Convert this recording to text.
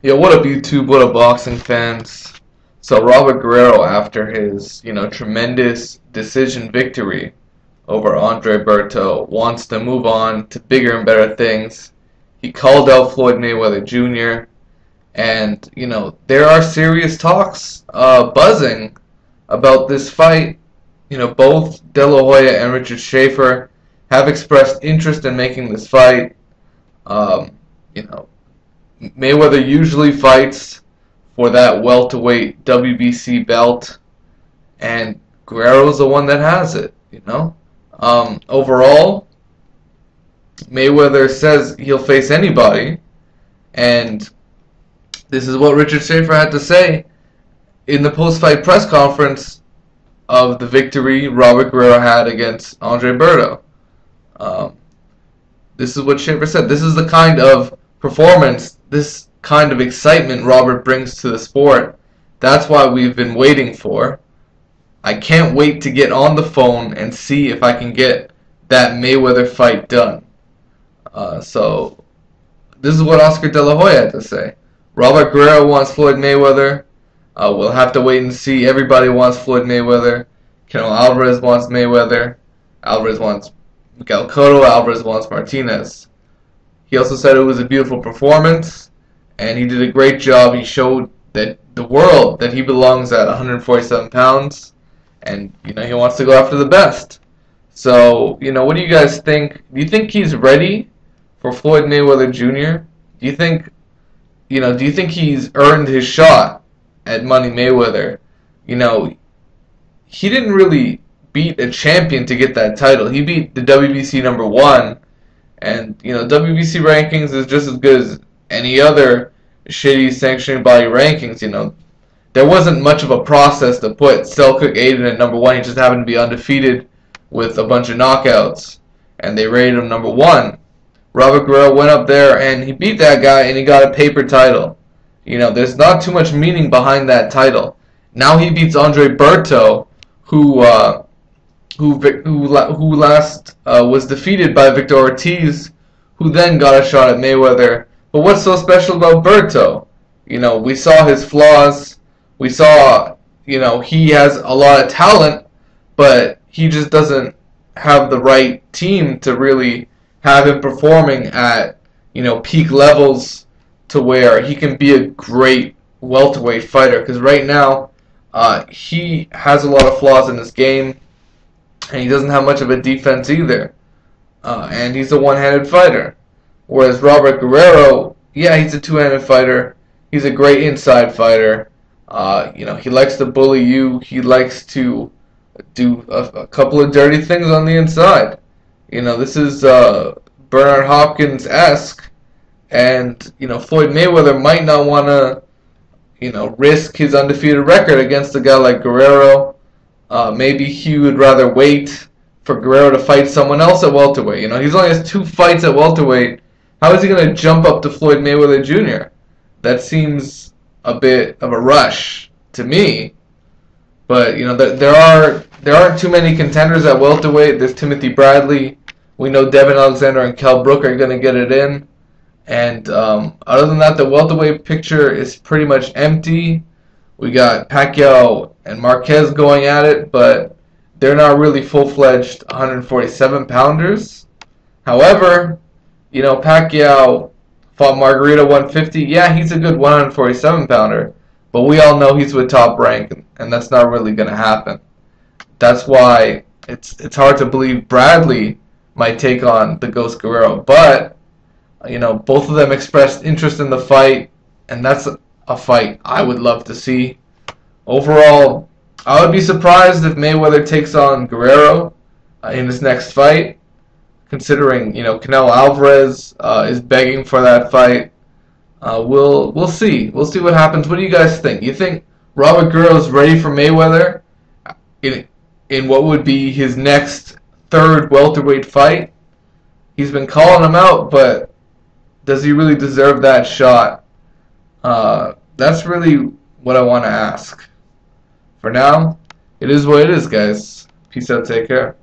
Yeah, what up YouTube, what up boxing fans? So Robert Guerrero, after his, tremendous decision victory over Andre Berto, wants to move on to bigger and better things. He called out Floyd Mayweather Jr. and, there are serious talks buzzing about this fight. Both De La Hoya and Richard Schaefer have expressed interest in making this fight. Um, you know, Mayweather usually fights for that welterweight WBC belt, and Guerrero's the one that has it. Overall, Mayweather says he'll face anybody, and this is what Richard Schaefer had to say in the post-fight press conference of the victory Robert Guerrero had against Andre Berto. Um, this is what Schaefer said. This is the kind of performance, this kind of excitement Robert brings to the sport. That's why we've been waiting for. I can't wait to get on the phone and see if I can get that Mayweather fight done. So this is what Oscar De La Hoya had to say. Robert Guerrero wants Floyd Mayweather. We'll have to wait and see. Everybody wants Floyd Mayweather. Canelo Alvarez wants Mayweather. Alvarez wants Miguel Cotto. Alvarez wants Martinez. He also said it was a beautiful performance, and he did a great job. He showed that the world that he belongs at 147 pounds, and he wants to go after the best. So what do you guys think? Do you think he's ready for Floyd Mayweather Jr.? Do you think he's earned his shot at Money Mayweather? He didn't really beat a champion to get that title. He beat the WBC #1, and WBC rankings is just as good as any other shitty sanctioning body rankings. There wasn't much of a process to put Selçuk Aydin at #1. He just happened to be undefeated with a bunch of knockouts, and they rated him #1. Robert Guerrero went up there and he beat that guy, and he got a paper title. There's not too much meaning behind that title. Now he beats Andre Berto, who last was defeated by Victor Ortiz, who then got a shot at Mayweather. But what's so special about Berto? We saw his flaws. We saw, he has a lot of talent, but he just doesn't have the right team to really have him performing at, peak levels to where he can be a great welterweight fighter. Because right now, he has a lot of flaws in his game, and he doesn't have much of a defense either. And he's a one-handed fighter. Whereas Robert Guerrero, yeah, he's a two-handed fighter. He's a great inside fighter. He likes to bully you. He likes to do a couple of dirty things on the inside. This is Bernard Hopkins-esque. And, Floyd Mayweather might not want to, risk his undefeated record against a guy like Guerrero. Maybe he would rather wait for Guerrero to fight someone else at welterweight. He's only has 2 fights at welterweight. How is he going to jump up to Floyd Mayweather Jr.? That seems a bit of a rush to me. But there aren't too many contenders at welterweight. There's Timothy Bradley. We know Devin Alexander and Kell Brook are going to get it in. And other than that, the welterweight picture is pretty much empty. We got Pacquiao and Marquez going at it, but they're not really full-fledged 147-pounders. However, Pacquiao fought Margarito 150. Yeah, he's a good 147-pounder, but we all know he's with Top Rank, and that's not really going to happen. That's why it's hard to believe Bradley might take on the Ghost Guerrero, but both of them expressed interest in the fight, and that's a fight I would love to see. Overall, I would be surprised if Mayweather takes on Guerrero in his next fight, considering Canelo Alvarez is begging for that fight. We'll see. We'll see what happens. What do you guys think? You think Robert Guerrero is ready for Mayweather in what would be his next 3rd welterweight fight? He's been calling him out, but does he really deserve that shot? That's really what I want to ask. For now, it is what it is, guys. Peace out. Take care.